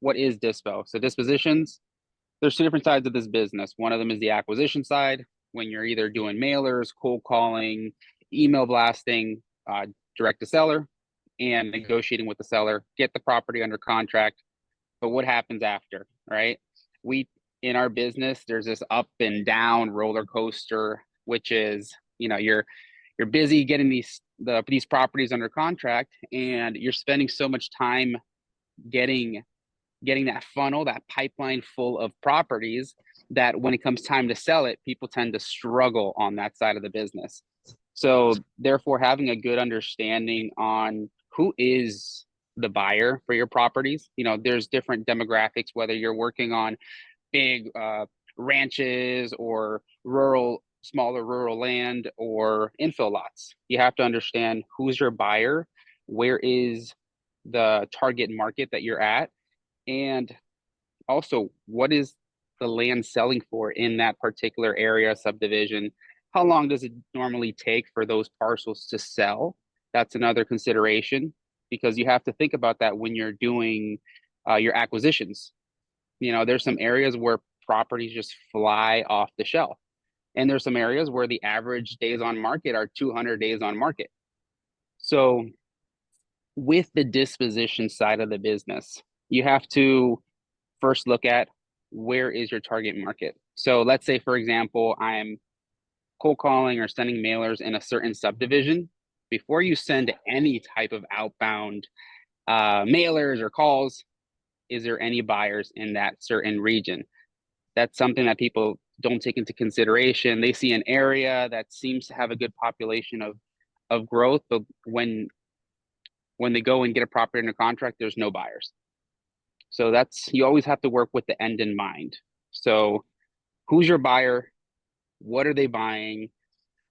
what is dispo? So dispositions, there's two different sides of this business. One of them is the acquisition side, when you're either doing mailers, cold calling, email blasting, direct to seller, and negotiating with the seller, get the property under contract. But what happens after, right? We in our business, there's this up and down roller coaster, which is, you're busy getting these properties under contract, and you're spending so much time getting that funnel, that pipeline full of properties, that when it comes time to sell it, people tend to struggle on that side of the business. So therefore, having a good understanding on who is the buyer for your properties, there's different demographics, whether you're working on big ranches or smaller rural land or infill lots. You have to understand who's your buyer, where is the target market that you're at, and also what is the land selling for in that particular area subdivision. How long does it normally take for those parcels to sell? That's another consideration, because you have to think about that when you're doing your acquisitions. There's some areas where properties just fly off the shelf, and there's some areas where the average days on market are 200 days on market. So with the disposition side of the business, you have to first look at where is your target market. So let's say, for example, I'm cold calling or sending mailers in a certain subdivision. Before you send any type of outbound mailers or calls, is there any buyers in that certain region? That's something that people don't take into consideration. They see an area that seems to have a good population of growth, but when they go and get a property under contract, there's no buyers. So you always have to work with the end in mind. So who's your buyer? What are they buying?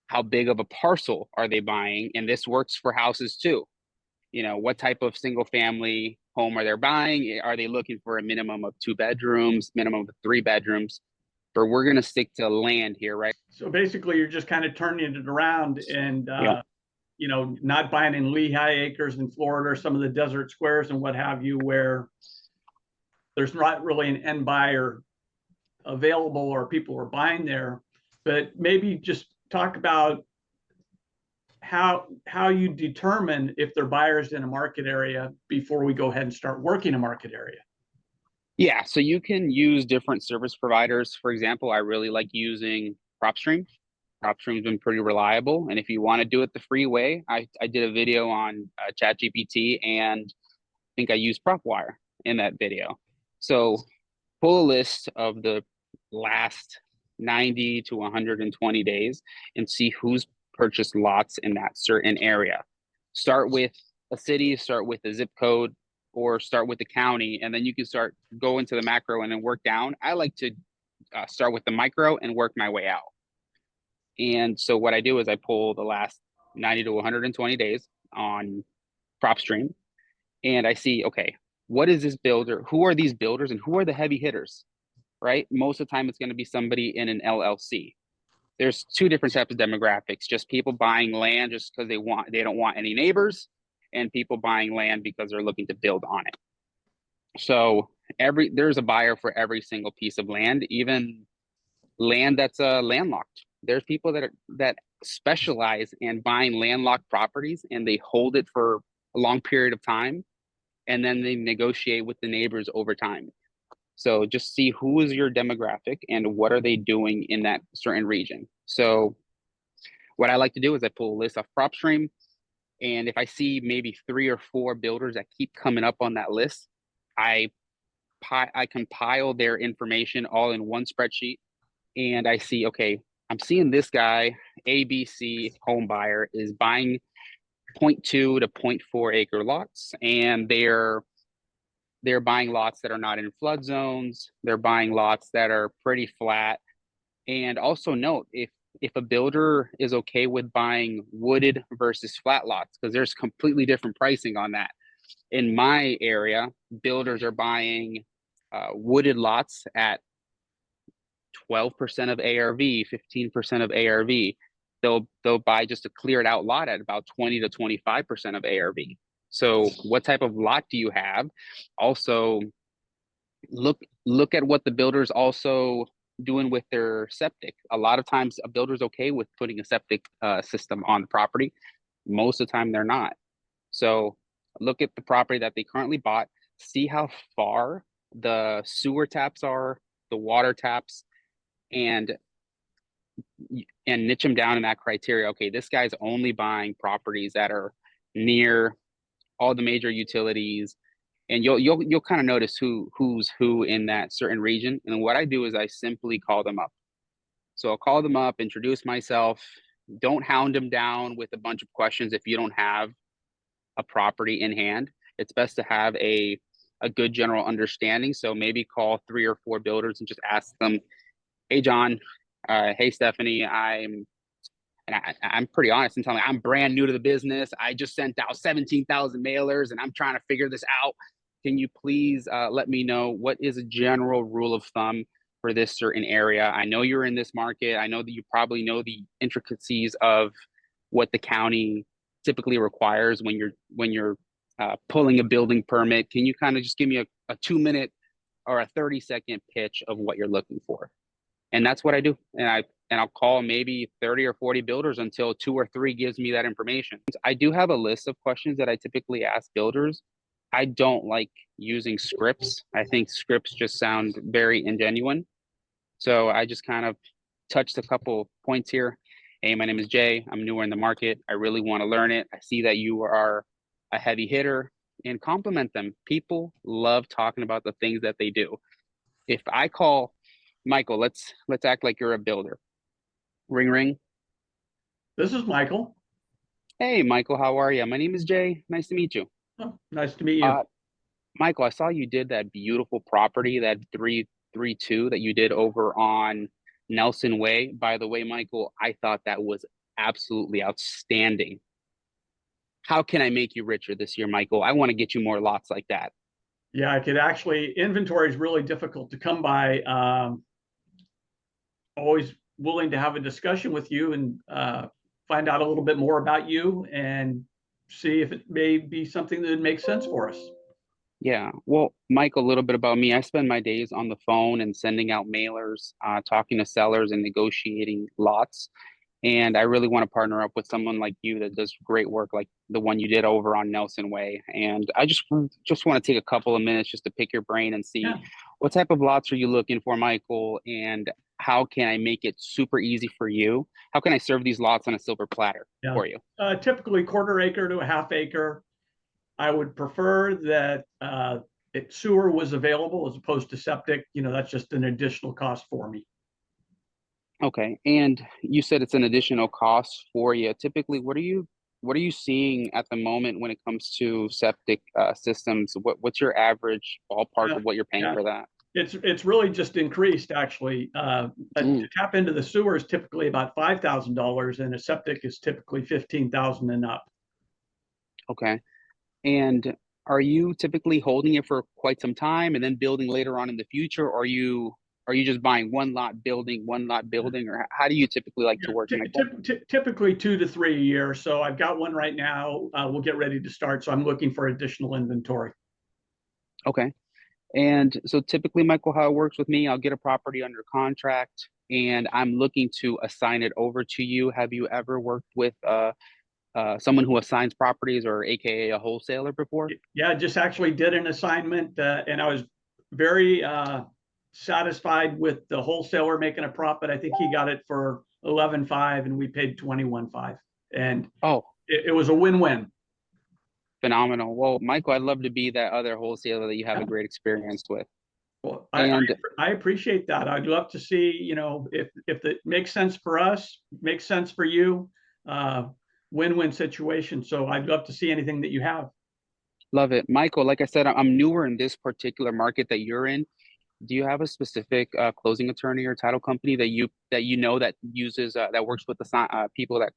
How big of a parcel are they buying? And this works for houses too. What type of single family home are they buying? Are they looking for a minimum of 2 bedrooms, minimum of 3 bedrooms? Or we're going to stick to land here, right? So basically, you're just kind of turning it around and, Yeah. Not buying in Lehigh Acres in Florida or some of the desert squares and what have you, where there's not really an end buyer available or people are buying there. But maybe just talk about how you determine if they're buyers in a market area before we go ahead and start working a market area. Yeah, so you can use different service providers. For example, I really like using PropStream. PropStream's been pretty reliable. And if you want to do it the free way, I did a video on ChatGPT, and I think I used PropWire in that video. So pull a list of the last 90 to 120 days and see who's purchased lots in that certain area. Start with a city, start with a zip code, or start with the county, and then you can go into the macro and then work down. I like to start with the micro and work my way out. And so what I do is I pull the last 90 to 120 days on PropStream, and I see, okay, what is this builder? Who are these builders, and who are the heavy hitters, right? Most of the time, it's going to be somebody in an LLC. There's two different types of demographics: just people buying land just because they don't want any neighbors, and people buying land because they're looking to build on it. So there's a buyer for every single piece of land, even land that's landlocked. There's people that specialize in buying landlocked properties, and they hold it for a long period of time, and then they negotiate with the neighbors over time. So just see who is your demographic and what are they doing in that certain region. So what I like to do is I pull a list off PropStream, and if I see maybe 3 or 4 builders that keep coming up on that list, I compile their information all in one spreadsheet, and I see, okay, I'm seeing this guy, ABC home buyer, is buying 0.2 to 0.4 acre lots, and they're buying lots that are not in flood zones. They're buying lots that are pretty flat. And also note, if a builder is okay with buying wooded versus flat lots, because there's completely different pricing on that. In my area, builders are buying wooded lots at 12% of ARV, 15% of ARV. They'll buy just a cleared out lot at about 20 to 25% of ARV. So what type of lot do you have? Also, look at what the builder's also doing with their septic. A lot of times a builder's okay with putting a septic system on the property. Most of the time they're not. So look at the property that they currently bought, see how far the sewer taps are, the water taps, and niche them down in that criteria. Okay, this guy's only buying properties that are near all the major utilities, and you'll kind of notice who's who in that certain region. And what I do is I simply call them up. So I'll call them up, introduce myself. Don't hound them down with a bunch of questions if you don't have a property in hand. It's best to have a good general understanding. So maybe call 3 or 4 builders and just ask them, "Hey John, hey Stephanie, I'm pretty honest and tell me I'm brand new to the business. I just sent out 17,000 mailers and I'm trying to figure this out. Can you please let me know what is a general rule of thumb for this certain area? I know you're in this market. I know that you probably know the intricacies of what the county typically requires when you're pulling a building permit. Can you kind of just give me a 2-minute or a 30-second pitch of what you're looking for?" And that's what I do. And I'll call maybe 30 or 40 builders until 2 or 3 gives me that information. I do have a list of questions that I typically ask builders. I don't like using scripts. I think scripts just sound very ingenuine. So I just kind of touched a couple points here. Hey, my name is Jay. I'm newer in the market. I really want to learn it. I see that you are a heavy hitter, and compliment them. People love talking about the things that they do. If I call Michael, let's act like you're a builder. Ring, ring. This is Michael. Hey, Michael, how are you? My name is Jay. Nice to meet you. Oh, nice to meet you. Michael, I saw you did that beautiful property, that 332 that you did over on Nelson Way. By the way, Michael, I thought that was absolutely outstanding. How can I make you richer this year, Michael? I want to get you more lots like that. Yeah, I could actually, inventory is really difficult to come by. Always willing to have a discussion with you and find out a little bit more about you and see if it may be something that would make sense for us. Yeah. Well, Mike, a little bit about me. I spend my days on the phone and sending out mailers, talking to sellers and negotiating lots. And I really want to partner up with someone like you that does great work like the one you did over on Nelson Way. And I just want to take a couple of minutes just to pick your brain and see Yeah. what type of lots are you looking for, Michael, and how can I make it super easy for you? How can I serve these lots on a silver platter for you? Typically 1/4 acre to a 1/2 acre. I would prefer that sewer was available as opposed to septic. You know, that's just an additional cost for me. Okay. And you said it's an additional cost for you. Typically, what are you seeing at the moment when it comes to septic systems? What's your average ballpark of what you're paying for that? It's really just increased actually. To tap into the sewer is typically about $5,000 and a septic is typically 15,000 and up. Okay. And are you typically holding it for quite some time and then building later on in the future? Or are you just buying one lot building, or how do you typically like to work? Typically 2 to 3 a year. So I've got one right now. We'll get ready to start. So I'm looking for additional inventory. Okay. And so typically, Michael, how it works with me, I'll get a property under contract and I'm looking to assign it over to you. Have you ever worked with someone who assigns properties, or AKA a wholesaler, before? Yeah, just actually did an assignment and I was very satisfied with the wholesaler making a profit. I think he got it for 11.5 and we paid 21.5, and it was a win-win. Phenomenal. Well, Michael, I'd love to be that other wholesaler that you have a great experience with. Well, I appreciate that. I'd love to see, you know, if it makes sense for us, makes sense for you, win-win situation. So I'd love to see anything that you have. Love it. Michael, like I said, I'm newer in this particular market that you're in. Do you have a specific closing attorney or title company that you know that uses that works with the people that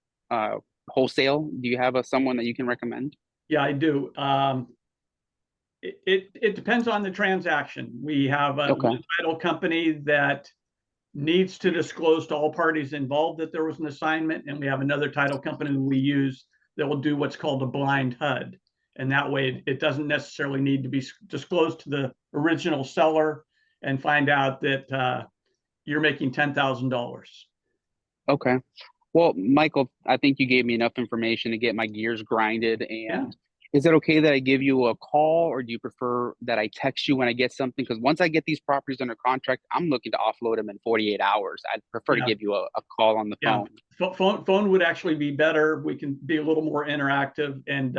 wholesale? Do you have someone that you can recommend? Yeah, I do. It depends on the transaction. We have a title company that needs to disclose to all parties involved that there was an assignment, and we have another title company that we use that will do what's called a blind HUD. And that way it doesn't necessarily need to be disclosed to the original seller and find out that you're making $10,000. Okay. Well, Michael, I think you gave me enough information to get my gears grinded. Yeah. And is it okay that I give you a call, or do you prefer that I text you when I get something? Because once I get these properties under contract, I'm looking to offload them in 48 hours. I'd prefer to Yeah. give you a call on the Yeah. phone. Phone would actually be better. We can be a little more interactive. And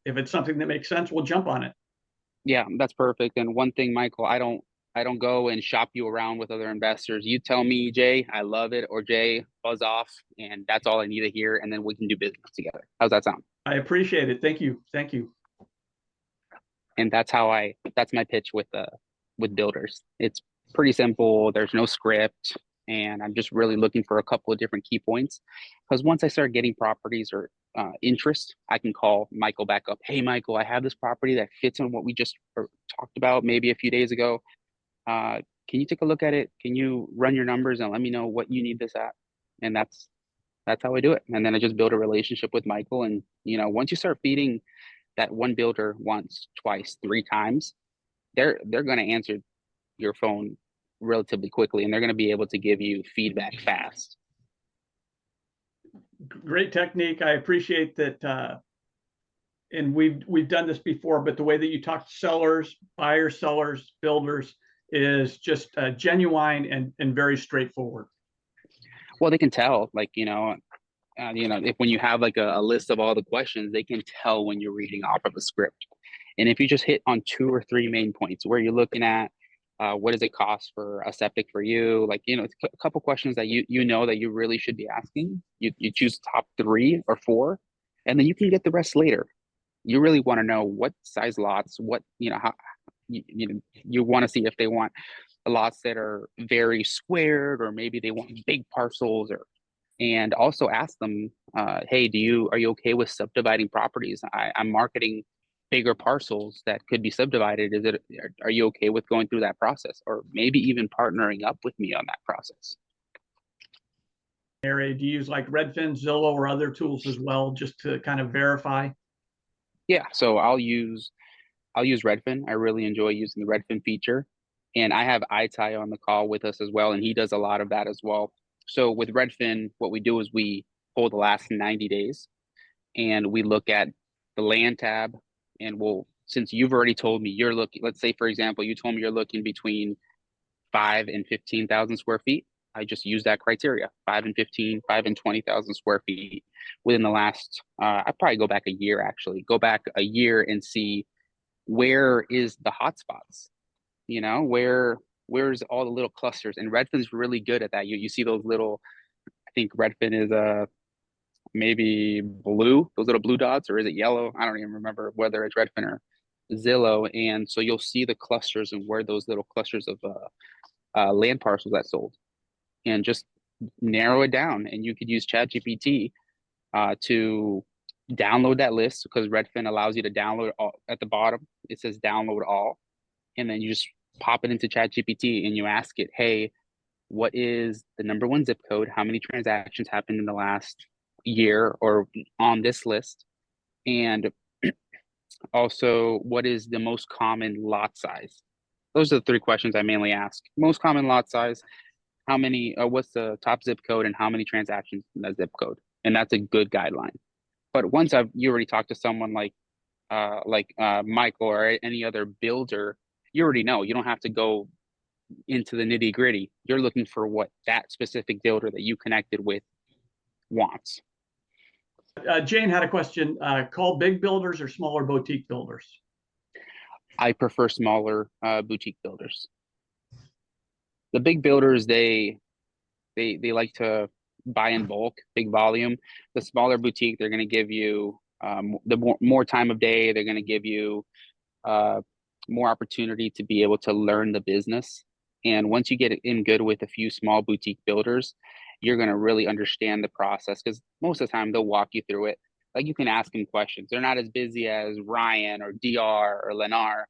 if it's something that makes sense, we'll jump on it. Yeah, that's perfect. And one thing, Michael, I don't go and shop you around with other investors. You tell me, Jay, I love it, or Jay, buzz off, and that's all I need to hear, and then we can do business together. How's that sound? I appreciate it. Thank you. Thank you. And that's my pitch with builders. It's pretty simple. There's no script, and I'm just really looking for a couple of different key points. Because once I start getting properties or interest, I can call Michael back up. Hey, Michael, I have this property that fits on what we just talked about maybe a few days ago. Can you take a look at it? Can you run your numbers and let me know what you need this at? And that's how I do it. And then I just build a relationship with Michael. And once you start feeding that one builder once, twice, three times, they're going to answer your phone relatively quickly, and they're going to be able to give you feedback fast. Great technique. I appreciate that. And we've done this before, but the way that you talk to sellers, buyers, sellers, builders is just genuine and very straightforward. Well, they can tell, like, if when you have like a list of all the questions, they can tell when you're reading off of a script. And if you just hit on two or three main points, where you're looking at, what does it cost for a septic for you? Like, it's a couple questions that you know that you really should be asking. You choose top 3 or 4, and then you can get the rest later. You really want to know what size lots, what, how, you want to see if they want lots that are very squared, or maybe they want big parcels, and also ask them, hey, are you okay with subdividing properties? I'm marketing bigger parcels that could be subdivided. Are you okay with going through that process, or maybe even partnering up with me on that process? Area, do you use like Redfin, Zillow, or other tools as well, just to kind of verify? Yeah, so I'll use Redfin. I really enjoy using the Redfin feature, and I have Itai on the call with us as well, and he does a lot of that as well. So with Redfin, what we do is we pull the last 90 days, and we look at the land tab, and since you've already told me you're looking, let's say, for example, you told me you're looking between 5 and 15,000 square feet. I just use that criteria: 5 and 15, 5 and 20,000 square feet within the last, I probably go back a year, actually go back a year and see where is the hot spots, where's all the little clusters. And Redfin's really good at that. You see those little, I think Redfin is maybe blue, those little blue dots, or is it yellow? I don't even remember whether it's Redfin or Zillow. And so you'll see the clusters and where those little clusters of land parcels that sold, and just narrow it down. And you could use ChatGPT to download that list, because Redfin allows you to download all. At the bottom it says download all, and then you just pop it into ChatGPT and you ask it, hey, what is the number 1 zip code? How many transactions happened in the last year or on this list? And also, what is the most common lot size? Those are the 3 questions I mainly ask. Most common lot size, what's the top zip code, and how many transactions in that zip code? And that's a good guideline. But once you already talked to someone like Michael or any other builder, you already know. You don't have to go into the nitty gritty. You're looking for what that specific builder that you connected with wants. Jane had a question. Call big builders or smaller boutique builders? I prefer smaller boutique builders. The big builders, they like to buy in bulk, big volume. The smaller boutique, they're going to give you the more time of day. They're going to give you more opportunity to be able to learn the business. And once you get in good with a few small boutique builders, you're going to really understand the process, because most of the time they'll walk you through it. Like, you can ask them questions. They're not as busy as Ryan or DR or Lennar,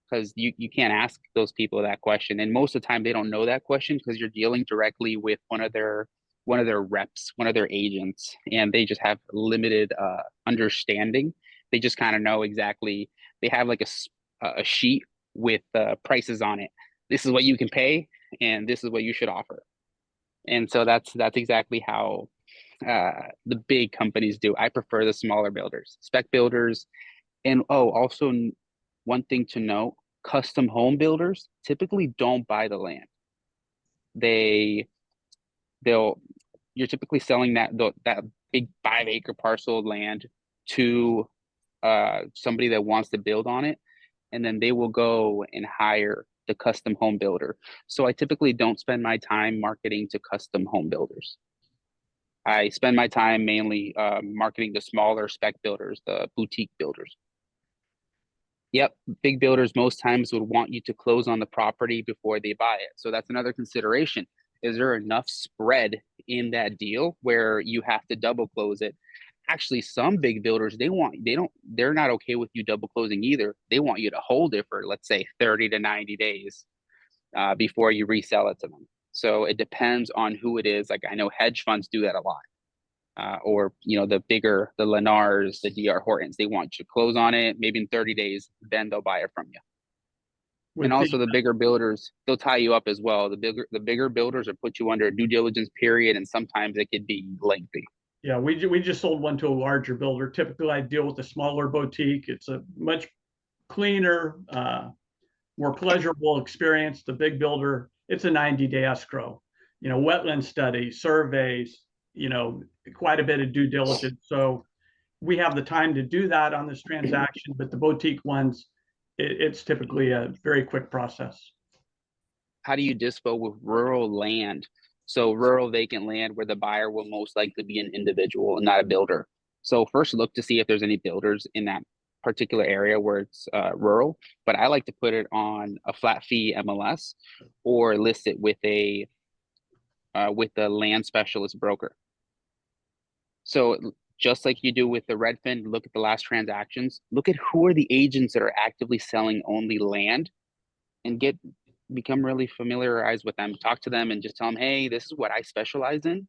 because you can't ask those people that question. And most of the time they don't know that question, because you're dealing directly with one of their reps, one of their agents, and they just have limited understanding. They just kind of know exactly. They have like a sheet with prices on it. This is what you can pay, and this is what you should offer. And so that's exactly how the big companies do. I prefer the smaller builders, spec builders, and oh, also one thing to note: custom home builders typically don't buy the land. They they'll You're typically selling that big 5 acre parcel of land to somebody that wants to build on it, and then they will go and hire the custom home builder. So I typically don't spend my time marketing to custom home builders. I spend my time mainly marketing the smaller spec builders, the boutique builders. Yep, big builders most times would want you to close on the property before they buy it. So that's another consideration. Is there enough spread in that deal where you have to double close it? Actually, some big builders, they're not okay with you double closing either. They want you to hold it for, let's say, 30 to 90 days before you resell it to them. So it depends on who it is. Like I know hedge funds do that a lot. Or the Lennars, the DR Hortons, they want you to close on it maybe in 30 days, then they'll buy it from you. And With also the bigger builders, they'll tie you up as well. The bigger builders will put you under a due diligence period, and sometimes it could be lengthy. Yeah, we just sold one to a larger builder. Typically, I deal with a smaller boutique. It's a much cleaner, more pleasurable experience. The big builder, it's a 90-day escrow. Wetland studies, surveys, quite a bit of due diligence. So we have the time to do that on this transaction, but the boutique ones, it's typically a very quick process. How do you dispo with rural land? So rural vacant land where the buyer will most likely be an individual and not a builder. So first look to see if there's any builders in that particular area where it's rural, but I like to put it on a flat fee MLS or list it with a land specialist broker. So just like you do with the Redfin, look at the last transactions, look at who are the agents that are actively selling only land, and become really familiarized with them. Talk to them and just tell them, hey, this is what I specialize in.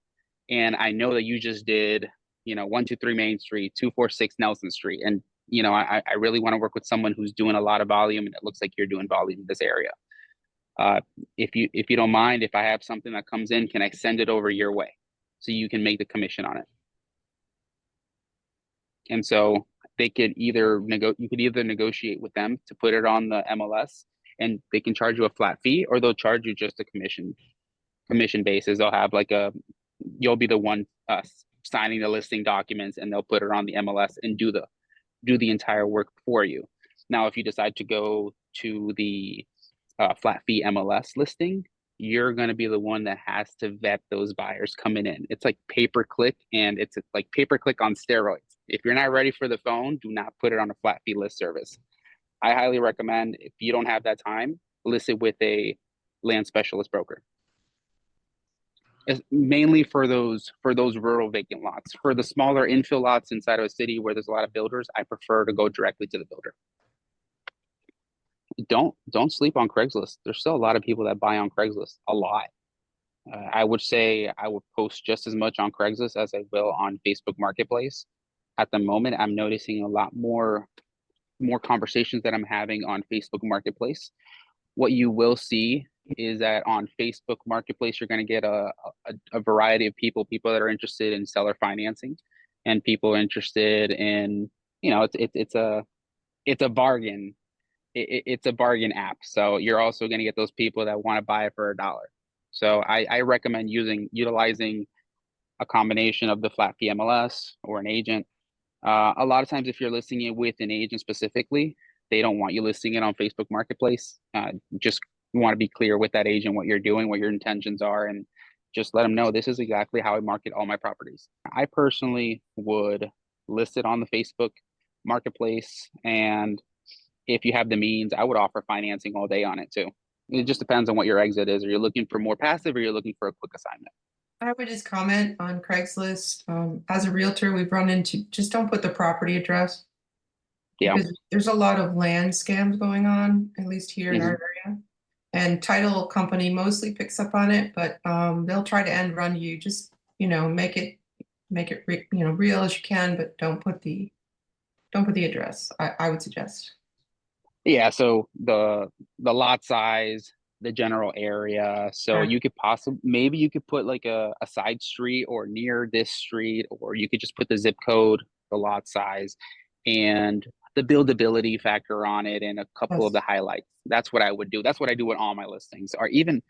And I know that you just did, 123 Main Street, 246 Nelson Street. And, I really want to work with someone who's doing a lot of volume, and it looks like you're doing volume in this area. If you don't mind, if I have something that comes in, can I send it over your way so you can make the commission on it? And so you could either negotiate with them to put it on the MLS, and they can charge you a flat fee, or they'll charge you just a commission basis. They'll have you'll be the one signing the listing documents, and they'll put it on the MLS and do the entire work for you. Now, if you decide to go to the flat fee MLS listing, you're going to be the one that has to vet those buyers coming in. It's like pay-per-click, and it's like pay-per-click on steroids. If you're not ready for the phone, do not put it on a flat fee list service. I highly recommend, if you don't have that time, list it with a land specialist broker. It's mainly for those rural vacant lots. For the smaller infill lots inside of a city where there's a lot of builders, I prefer to go directly to the builder. Don't sleep on Craigslist. There's still a lot of people that buy on Craigslist, a lot. I would say I would post just as much on Craigslist as I will on Facebook Marketplace. At the moment, I'm noticing a lot more conversations that I'm having on Facebook Marketplace. What you will see is that on Facebook Marketplace, you're going to get a variety of people that are interested in seller financing, and people interested in, it's a bargain. It's a bargain app. So you're also going to get those people that want to buy it for $1. So I recommend utilizing a combination of the flat fee MLS or an agent. A lot of times, if you're listing it with an agent specifically, they don't want you listing it on Facebook Marketplace. Just want to be clear with that agent what you're doing, what your intentions are, and just let them know this is exactly how I market all my properties. I personally would list it on the Facebook Marketplace, and if you have the means, I would offer financing all day on it too. It just depends on what your exit is. Are you looking for more passive, or you're looking for a quick assignment? I would just comment on Craigslist. As a realtor, we've run into, just don't put the property address. Yeah. Because there's a lot of land scams going on, at least here in our area. And title company mostly picks up on it, but they'll try to end run you. Just, make it real as you can, but don't put the Don't put the address. I would suggest. Yeah, so the lot size, the general area. So Okay. you could maybe you could put like a side street or near this street, or you could just put the zip code, the lot size, and the buildability factor on it, and a couple of the Yes. highlights. That's what I would do. That's what I do with all my listings, or even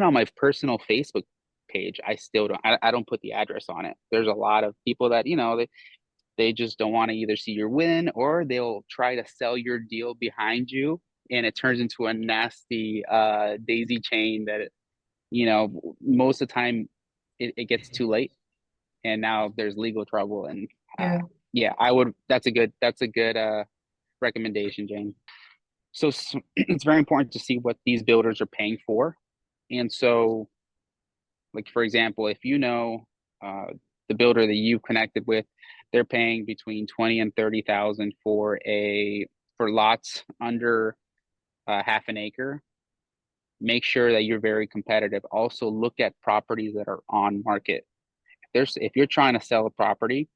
on my personal Facebook page. I still I don't put the address on it. There's a lot of people that, they just don't want to either see your win, or they'll try to sell your deal behind you, and it turns into a nasty daisy chain that, most of the time it gets too late, and now there's legal trouble. And Yeah. yeah, that's a good recommendation, Jane. So it's very important to see what these builders are paying for. And so, like, for example, if uh, the builder that you've connected with, they're paying between 20 and 30,000 for lots under half an acre. Make sure that you're very competitive. Also, look at properties that are on market. If you're trying to sell a property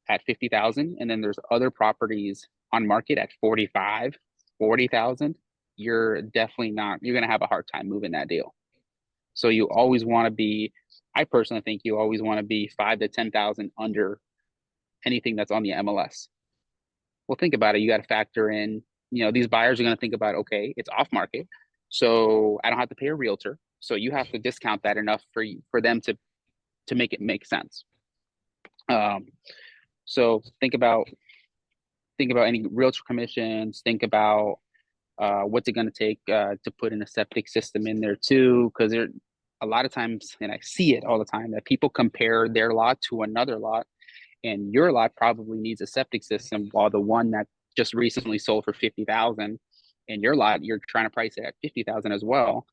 at 50,000, and then there's other properties on market at 45, 40,000, you're definitely not. You're gonna have a hard time moving that deal. So you always want to be. I personally think you always want to be 5 to 10,000 under anything that's on the MLS. Well, think about it. You got to factor in, these buyers are going to think about, okay, it's off market, so I don't have to pay a realtor. So you have to discount that enough for them to make it make sense. So think about any realtor commissions. Think about what's it going to take to put in a septic system in there too, because a lot of times, and I see it all the time, that people compare their lot to another lot, and your lot probably needs a septic system, while the one that just recently sold for 50,000, and your lot, you're trying to price it at 50,000 as well.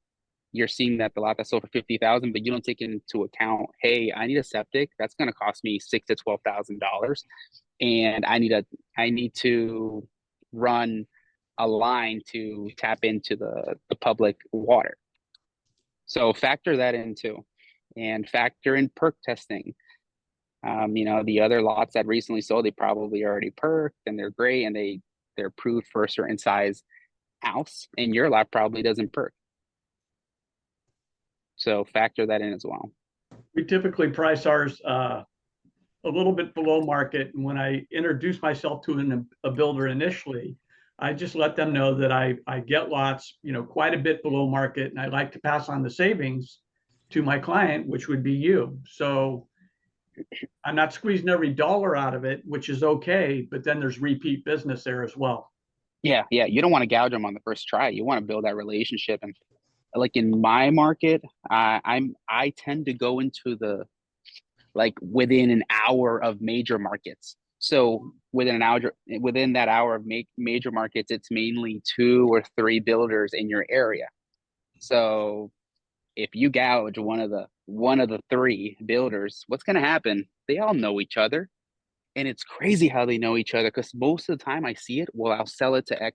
You're seeing that the lot that sold for 50,000, but you don't take into account, hey, I need a septic. That's going to cost me $6,000 to $12,000, and I need to run a line to tap into the public water. So factor that in too, and factor in perk testing. The other lots that recently sold, they probably already perked and they're great, and they're approved for a certain size house, and your lot probably doesn't perk. So factor that in as well. We typically price ours a little bit below market. And when I introduce myself to a builder initially, I just let them know that I get lots, quite a bit below market, and I like to pass on the savings to my client, which would be you. So I'm not squeezing every dollar out of it, which is okay, but then there's repeat business there as well. Yeah, you don't want to gouge them on the first try. You want to build that relationship. And like in my market, I tend to go into the within an hour of major markets. So within that hour of major markets, it's mainly 2 or 3 builders in your area. So if you gouge one of the 3 builders, what's going to happen? They all know each other, and it's crazy how they know each other, because most of the time I see it. Well, I'll sell it to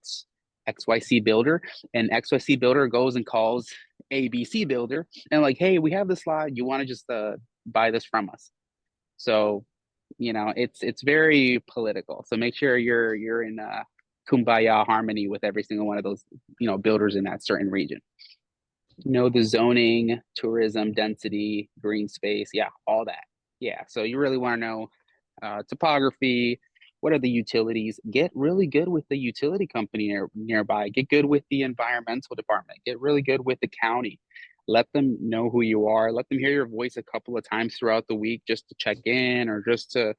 XYC builder, and XYC builder goes and calls ABC builder and like, hey, we have this lot. You want to just buy this from us? So, it's very political. So make sure you're in kumbaya harmony with every single one of those, builders in that certain region. The zoning, tourism, density, green space, yeah, all that. Yeah, so you really want to know topography. What are the utilities? Get really good with the utility company nearby. Get good with the environmental department. Get really good with the county. Let them know who you are. Let them hear your voice a couple of times throughout the week, just to check in, or just to,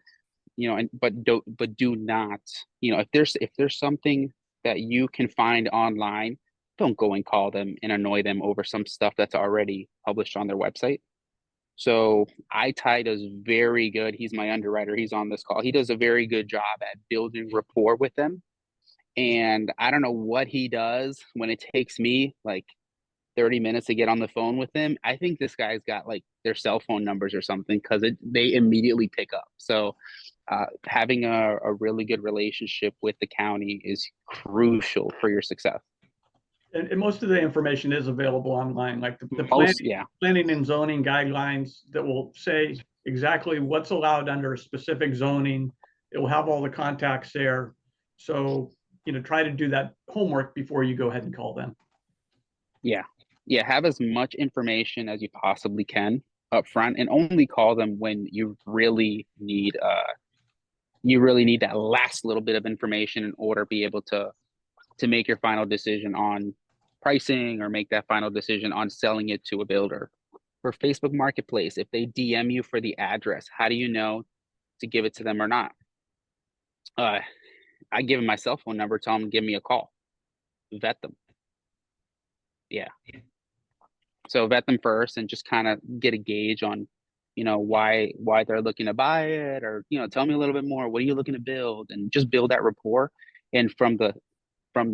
but do not, if there's something that you can find online, don't go and call them and annoy them over some stuff that's already published on their website. So Ty does very good. He's my underwriter. He's on this call. He does a very good job at building rapport with them. And I don't know what he does when it takes me like 30 minutes to get on the phone with him. I think this guy's got like their cell phone numbers or something, because they immediately pick up. So having a really good relationship with the county is crucial for your success. And most of the information is available online, like the planning and zoning guidelines that will say exactly what's allowed under a specific zoning, It will have all the contacts there. So, try to do that homework before you go ahead and call them. Yeah. Yeah. Have as much information as you possibly can up front, and only call them when you really need that last little bit of information in order to be able to make your final decision on pricing, or make that final decision on selling it to a builder. For Facebook Marketplace, if they DM you for the address, how do you know to give it to them or not? I give them my cell phone number, tell them give me a call, vet them. Yeah. So vet them first and just kind of get a gauge on, why they're looking to buy it, or, tell me a little bit more. What are you looking to build? And just build that rapport. And from the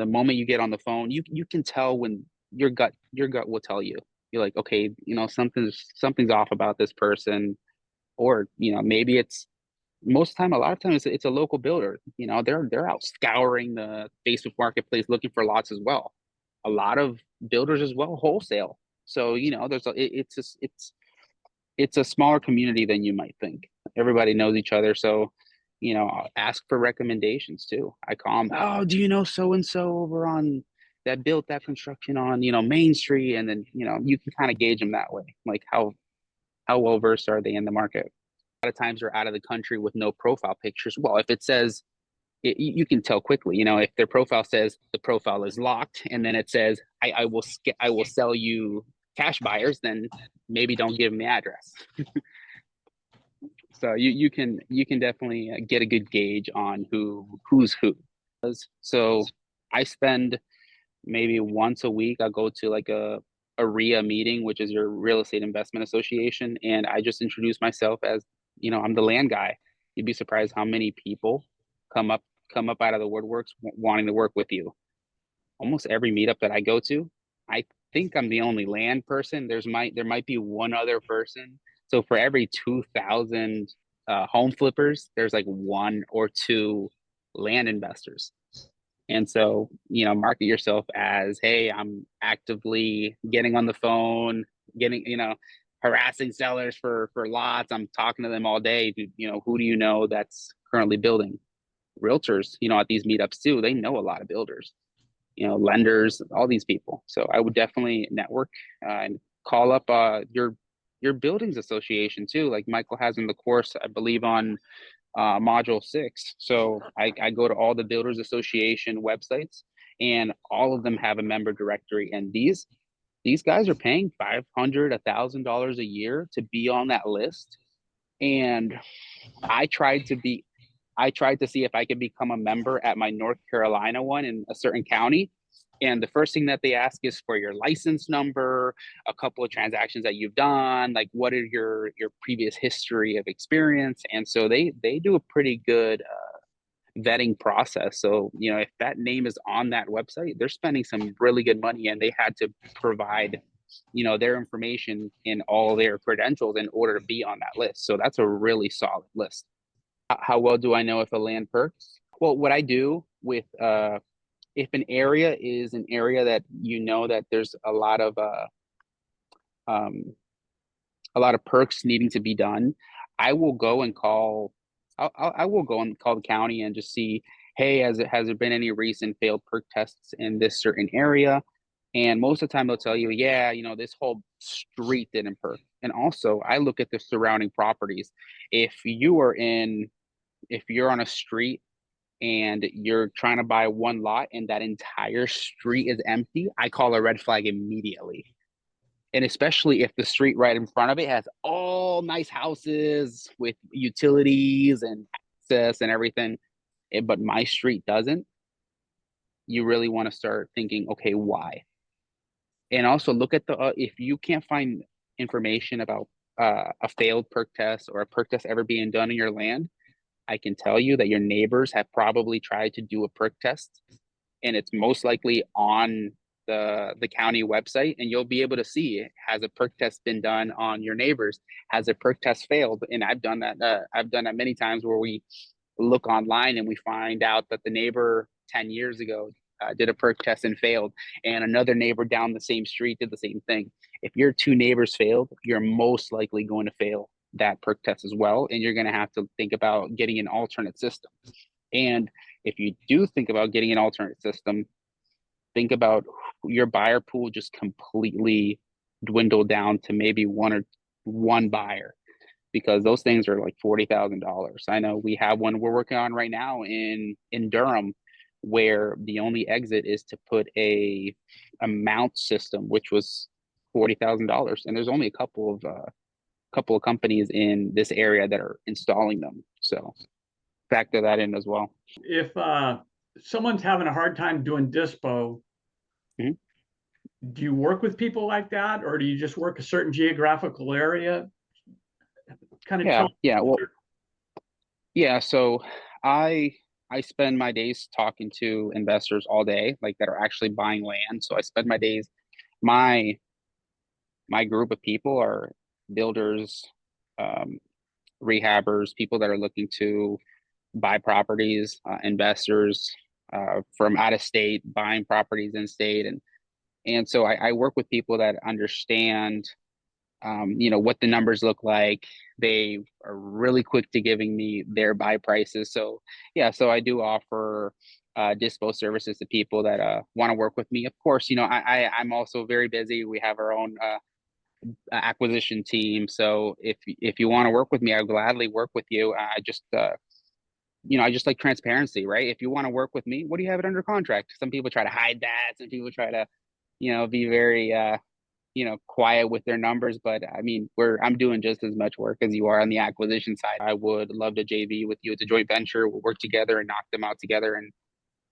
moment you get on the phone, you can tell when your gut will tell you. You're like, okay, something's off about this person, or maybe it's most of the time. A lot of times it's a local builder. They're out scouring the Facebook Marketplace looking for lots as well. A lot of builders as well wholesale. So it's a smaller community than you might think. Everybody knows each other. So, I'll ask for recommendations too. I call them, oh, do you know so and so over on that built that construction on Main Street? And then you can kind of gauge them that way, like how well versed are they in the market. A lot of times they're out of the country with no profile pictures. Well, if it says you can tell quickly, if their profile says the profile is locked, and then it says I will sell you cash buyers, then maybe don't give them the address. So you can definitely get a good gauge on who's who. So I spend maybe once a week. I'll go to like a RIA meeting, which is your Real Estate Investment Association, and I just introduce myself as I'm the land guy. You'd be surprised how many people come up out of the woodworks wanting to work with you. Almost every meetup that I go to, I think I'm the only land person. There might be one other person. So for every 2,000 home flippers, there's like 1 or 2 land investors. And so, market yourself as, hey, I'm actively getting on the phone, harassing sellers for lots. I'm talking to them all day. Who do you know that's currently building? Realtors, at these meetups too, they know a lot of builders, lenders, all these people. So I would definitely network and call up your buildings association too, like Michael has in the course, I believe, on module 6. So I go to all the builders association websites, and all of them have a member directory, and these guys are paying $500, $1,000 a year to be on that list. And I tried to see if I could become a member at my North Carolina one in a certain county. And the first thing that they ask is for your license number, a couple of transactions that you've done, like what are your previous history of experience. And so they do a pretty good vetting process. So, if that name is on that website, they're spending some really good money, and they had to provide, their information and all their credentials in order to be on that list. So that's a really solid list. How well do I know if a land perks? Well, what I do with if an area is an area that that there's a lot of perks needing to be done, I will go and call. I will go and call the county and just see, hey, has there been any recent failed perk tests in this certain area? And most of the time they'll tell you, yeah, this whole street didn't perk. And also I look at the surrounding properties. If you're on a street and you're trying to buy one lot and that entire street is empty, I call a red flag immediately. And especially if the street right in front of it has all nice houses with utilities and access and everything, but my street doesn't, you really want to start thinking, okay, why? And also look at if you can't find information about a failed perk test or a perk test ever being done in your land, I can tell you that your neighbors have probably tried to do a perk test, and it's most likely on the county website, and you'll be able to see, has a perk test been done on your neighbors? Has a perk test failed? And I've done that. I've done that many times where we look online and we find out that the neighbor 10 years ago did a perk test and failed, and another neighbor down the same street did the same thing. If your 2 neighbors failed, you're most likely going to fail that perk test as well. And you're going to have to think about getting an alternate system. And if you do think about getting an alternate system, think about your buyer pool just completely dwindled down to maybe one buyer, because those things are like $40,000. I know we have one we're working on right now in Durham, where the only exit is to put a mount system, which was $40,000, and there's only a couple of companies in this area that are installing them. So factor that in as well. If someone's having a hard time doing DISPO, Mhm. do you work with people like that, or do you just work a certain geographical area? Kind of So I spend my days talking to investors all day, like that are actually buying land. So I spend my days, my group of people are builders, rehabbers, people that are looking to buy properties, investors from out of state buying properties in state, and so I work with people that understand what the numbers look like. They are really quick to giving me their buy prices. So so I do offer dispo services to people that want to work with me. Of course, I'm also very busy. We have our own acquisition team. So if you want to work with me, I'll gladly work with you. I just like transparency, right? If you want to work with me, what do you have it under contract? Some people try to hide that. Some people try to, be very quiet with their numbers, but I mean, I'm doing just as much work as you are on the acquisition side. I would love to JV with you. It's a joint venture. We'll work together and knock them out together. And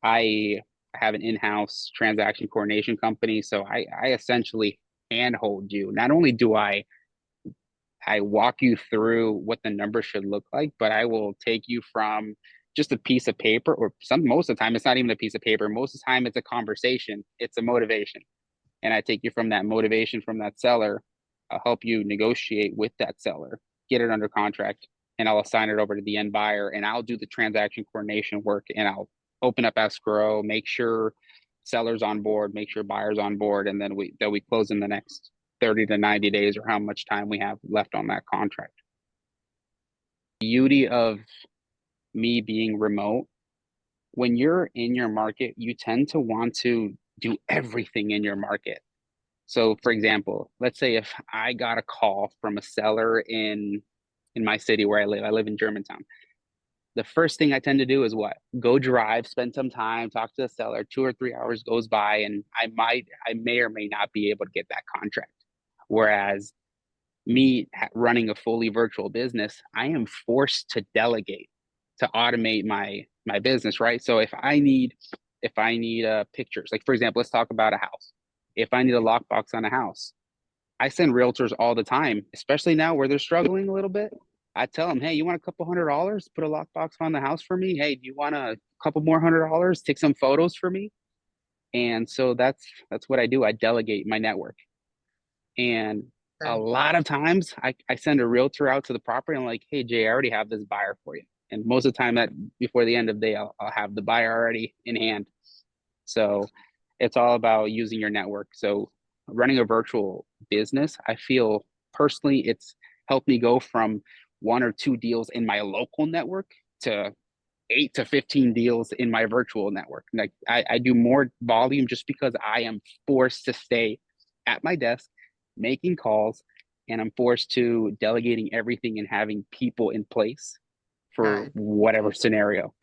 I have an in-house transaction coordination company, so I essentially handhold you. Not only do I walk you through what the numbers should look like, but I will take you from just a piece of paper, or most of the time it's not even a piece of paper. Most of the time it's a conversation. It's a motivation. And I take you from that motivation from that seller. I'll help you negotiate with that seller, get it under contract, and I'll assign it over to the end buyer, and I'll do the transaction coordination work, and I'll open up escrow, make sure sellers on board, make sure buyers on board, and then we close in the next 30 to 90 days, or how much time we have left on that contract. The beauty of me being remote, when you're in your market, you tend to want to do everything in your market. So for example, let's say if I got a call from a seller in my city where I live in Germantown. The first thing I tend to do is what? Go drive, spend some time, talk to the seller. 2 or 3 hours goes by, and I may or may not be able to get that contract. Whereas me running a fully virtual business, I am forced to delegate, to automate my business, right? So if I need pictures, like for example, let's talk about a house. If I need a lockbox on a house, I send realtors all the time, especially now where they're struggling a little bit. I tell them, hey, you want a couple $100? Put a lockbox on the house for me. Hey, do you want a couple more $100? Take some photos for me. And so that's what I do. I delegate my network. And a lot of times I send a realtor out to the property. I'm like, hey, Jay, I already have this buyer for you. And most of the time that before the end of the day, I'll have the buyer already in hand. So it's all about using your network. So running a virtual business, I feel personally, it's helped me go from 1 or 2 deals in my local network to 8 to 15 deals in my virtual network. Like I do more volume just because I am forced to stay at my desk, making calls, and I'm forced to delegating everything and having people in place for whatever scenario.